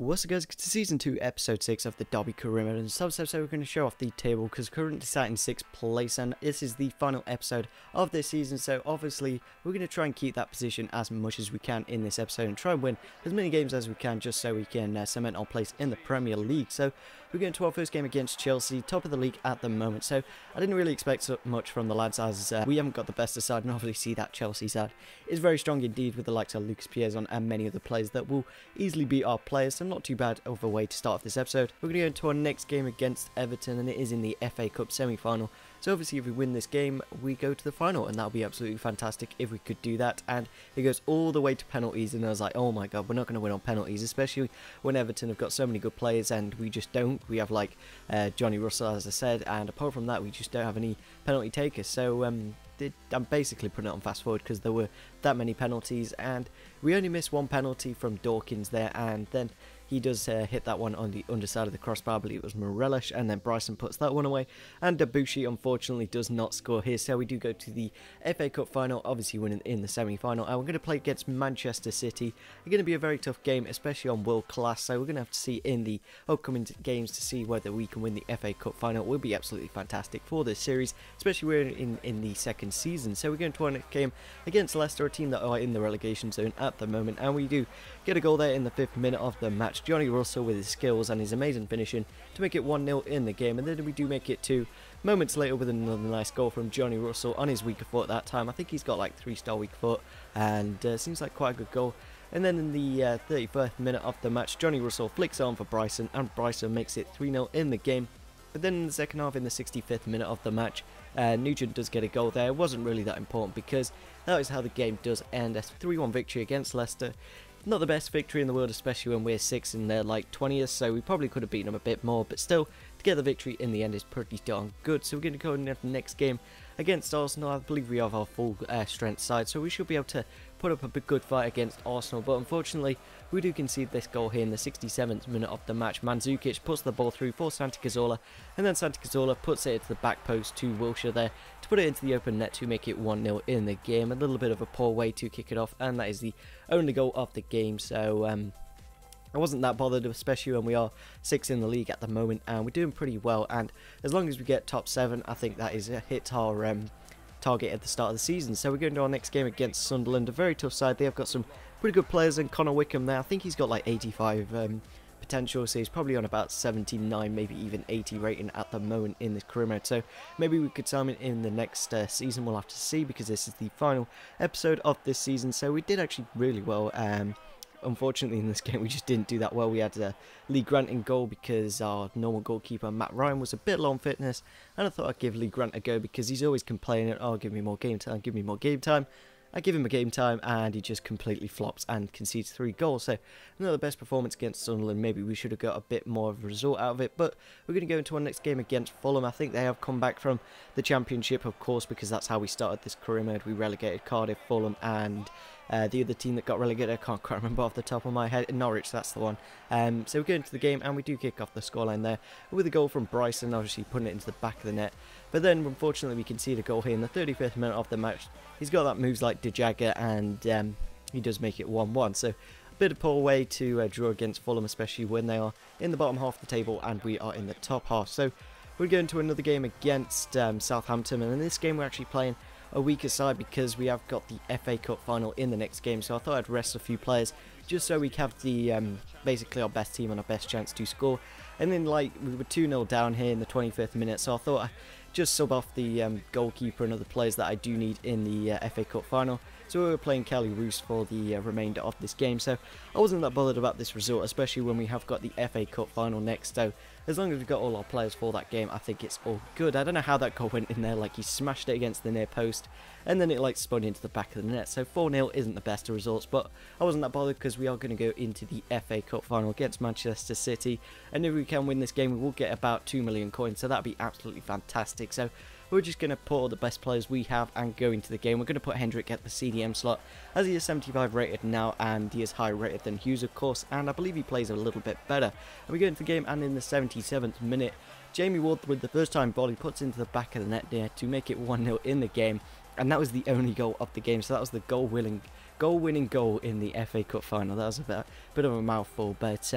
What's up guys, it's Season 2, Episode 6 of the Derby Career Mode, and this episode we're going to show off the table because currently sat in 6th place, and this is the final episode of this season, so obviously we're going to try and keep that position as much as we can in this episode and try and win as many games as we can just so we can cement our place in the Premier League. So we're going to our first game against Chelsea, top of the league at the moment, so I didn't really expect so much from the lads as we haven't got the best of side, and obviously that Chelsea side is very strong indeed with the likes of Lukepingu and many other players that will easily beat our players, so not too bad of a way to start off this episode. We're going to go into our next game against Everton, and it is in the FA Cup semi-final. So obviously if we win this game, we go to the final, and that would be absolutely fantastic if we could do that. And it goes all the way to penalties, and I was like, oh my god, we're not going to win on penalties, especially when Everton have got so many good players, and we just don't. We have like Johnny Russell, as I said, and apart from that, we just don't have any penalty takers. So I'm basically putting it on fast forward because there were that many penalties, and we only missed one penalty from Dawkins there, and then he does hit that one on the underside of the crossbar. I believe it was Morelos, and then Bryson puts that one away, and Debussy unfortunately does not score here, so we do go to the FA Cup final, obviously winning in the semi-final, and we're going to play against Manchester City. It's going to be a very tough game, especially on world class, so we're going to have to see in the upcoming games to see whether we can win the FA Cup final. It will be absolutely fantastic for this series, especially we're in the second season. So we're going to our next game against Leicester, a team that are in the relegation zone at the moment, and we do get a goal there in the 5th minute of the match. Johnny Russell with his skills and his amazing finishing to make it 1-0 in the game, and then we do make it 2 moments later with another nice goal from Johnny Russell on his weaker foot that time. I think he's got like 3-star weak foot, and seems like quite a good goal. And then in the 31st minute of the match, Johnny Russell flicks on for Bryson, and Bryson makes it 3-0 in the game. But then in the second half, in the 65th minute of the match, Nugent does get a goal there. It wasn't really that important because that is how the game does end. A 3-1 victory against Leicester. Not the best victory in the world, especially when we're 6th and they're like 20th, so we probably could have beaten them a bit more, but still, to get the victory in the end is pretty darn good. So we're going to go into the next game against Arsenal. I believe we have our full strength side, so we should be able to put up a good fight against Arsenal, but unfortunately we do concede this goal here in the 67th minute of the match. Mandzukic puts the ball through for Santi Cazorla, and then Santi Cazorla puts it into the back post to Wilshere there to put it into the open net to make it 1-0 in the game. A little bit of a poor way to kick it off, and that is the only goal of the game, so I wasn't that bothered, especially when we are 6th in the league at the moment, and we're doing pretty well, and as long as we get top 7, I think that is hit our target at the start of the season. So we're going to our next game against Sunderland, a very tough side. They have got some pretty good players, and Connor Wickham there, I think he's got like 85 potential, so he's probably on about 79, maybe even 80 rating at the moment in this career mode, so maybe we could sign him in the next season. We'll have to see, because this is the final episode of this season. So we did actually really well. Unfortunately in this game we just didn't do that well. We had Lee Grant in goal because our normal goalkeeper Matt Ryan was a bit low on fitness, and I thought I'd give Lee Grant a go because he's always complaining, oh give me more game time, give me more game time. I give him a game time and he just completely flops and concedes 3 goals. So not the best performance against Sunderland. Maybe we should have got a bit more of a result out of it, but we're going to go into our next game against Fulham. I think they have come back from the Championship, of course, because that's how we started this career mode. We relegated Cardiff, Fulham, and the other team that got relegated, I can't quite remember off the top of my head, Norwich, that's the one. So we go into the game and we do kick off the scoreline there with a goal from Bryson, obviously putting it into the back of the net. But then unfortunately we concede a goal here in the 35th minute of the match. He's got that moves like De Jagger, and he does make it 1-1. So a bit of poor way to draw against Fulham, especially when they are in the bottom half of the table and we are in the top half. So we're going to another game against Southampton, and in this game we're actually playing a weaker side because we have got the FA Cup final in the next game. So I thought I'd rest a few players just so we have the basically our best team and our best chance to score. And then like we were 2-0 down here in the 25th minute, so I thought I'd just sub off the goalkeeper and other players that I do need in the FA Cup final. So we were playing Kelly Roos for the remainder of this game, so I wasn't that bothered about this result, especially when we have got the FA Cup final next. So as long as we've got all our players for that game, I think it's all good. I don't know how that goal went in there, like he smashed it against the near post and then it like spun into the back of the net. So 4-0 isn't the best of results, but I wasn't that bothered because we are going to go into the FA Cup final against Manchester City, and if we can win this game we will get about 2 million coins, so that'd be absolutely fantastic. So we're just going to put all the best players we have and go into the game. We're going to put Hendrick at the CDM slot, as he is 75 rated now, and he is higher rated than Hughes, of course, and I believe he plays a little bit better. And we go into the game, and in the 77th minute, Jamie Ward with the first time volley puts into the back of the net there to make it 1-0 in the game, and that was the only goal of the game. So that was the goal-winning goal in the FA Cup final. That was a bit of a mouthful, but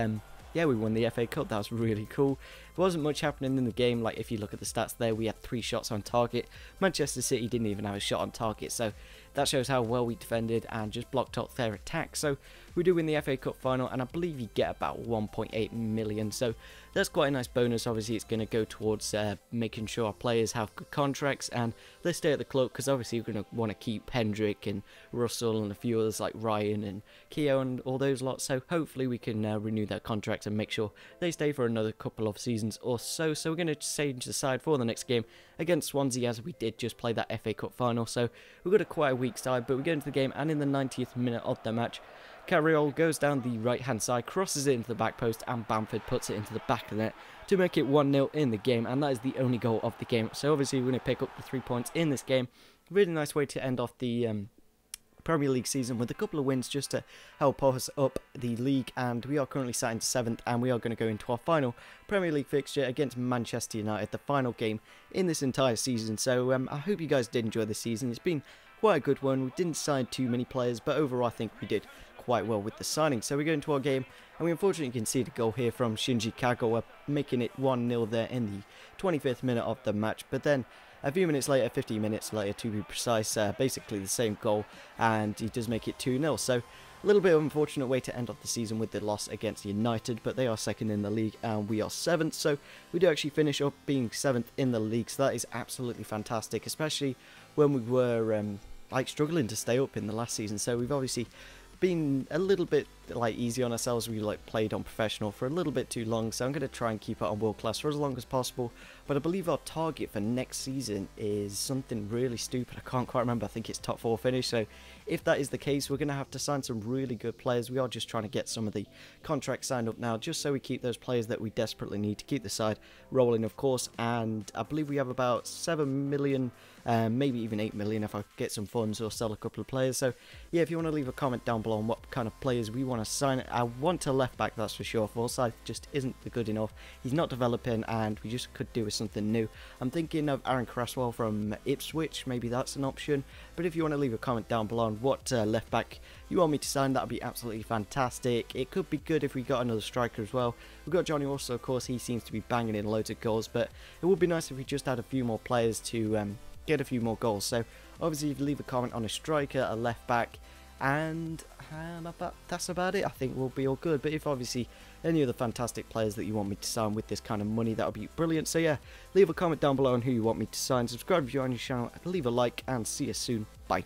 yeah, we won the FA Cup. That was really cool. There wasn't much happening in the game. Like, if you look at the stats there, we had 3 shots on target. Manchester City didn't even have a shot on target, so that shows how well we defended and just blocked out their attack. So we do win the FA Cup final, and I believe you get about 1.8 million. So that's quite a nice bonus. Obviously, it's going to go towards making sure our players have good contracts and they stay at the club, because obviously we're going to want to keep Hendrick and Russell and a few others like Ryan and Keogh and all those lots. So hopefully we can renew their contracts and make sure they stay for another couple of seasons or so. So we're going to change the side for the next game against Swansea, as we did just play that FA Cup final. So we've got a quite a weak side, but we get into the game, and in the 90th minute of the match, Carriol goes down the right hand side, crosses it into the back post, and Bamford puts it into the back of the net to make it 1-0 in the game, and that is the only goal of the game. So obviously we're going to pick up the 3 points in this game. Really nice way to end off the Premier League season with a couple of wins just to help us up the league, and we are currently sat in 7th, and we are going to go into our final Premier League fixture against Manchester United, the final game in this entire season. So I hope you guys did enjoy the season. It's been quite a good one. We didn't sign too many players, but overall I think we did quite well with the signing. So we go into our game, and we unfortunately concede a goal here from Shinji Kagawa, making it 1-0 there in the 25th minute of the match. But then a few minutes later, 15 minutes later to be precise, basically the same goal, and he does make it 2-0. So a little bit of an unfortunate way to end off the season with the loss against United, but they are 2nd in the league and we are 7th. So we do actually finish up being 7th in the league, so that is absolutely fantastic, especially when we were like struggling to stay up in the last season. So we've obviously been a little bit like easy on ourselves. We like played on professional for a little bit too long, so I'm going to try and keep it on world class for as long as possible. But I believe our target for next season is something really stupid. I can't quite remember. I think it's top 4 finish. So if that is the case, we're going to have to sign some really good players. We are just trying to get some of the contracts signed up now, just so we keep those players that we desperately need to keep the side rolling, of course. And I believe we have about 7 million, maybe even 8 million if I get some funds or sell a couple of players. So yeah, if you want to leave a comment down below on what kind of players we want to sign, I want a left back, that's for sure. Forsyth just isn't good enough. He's not developing, and we just could do with something new. I'm thinking of Aaron Cresswell from Ipswich. Maybe that's an option. But if you want to leave a comment down below on what left back you want me to sign, that would be absolutely fantastic. It could be good if we got another striker as well. We've got Johnny also, of course. He seems to be banging in loads of goals, but it would be nice if we just had a few more players to get a few more goals. So obviously if you leave a comment on a striker, a left back, and that's about it. I think we'll be all good. But if obviously any other fantastic players that you want me to sign with this kind of money, that would be brilliant. So yeah, leave a comment down below on who you want me to sign. Subscribe if you're on your channel, leave a like, and see you soon. Bye.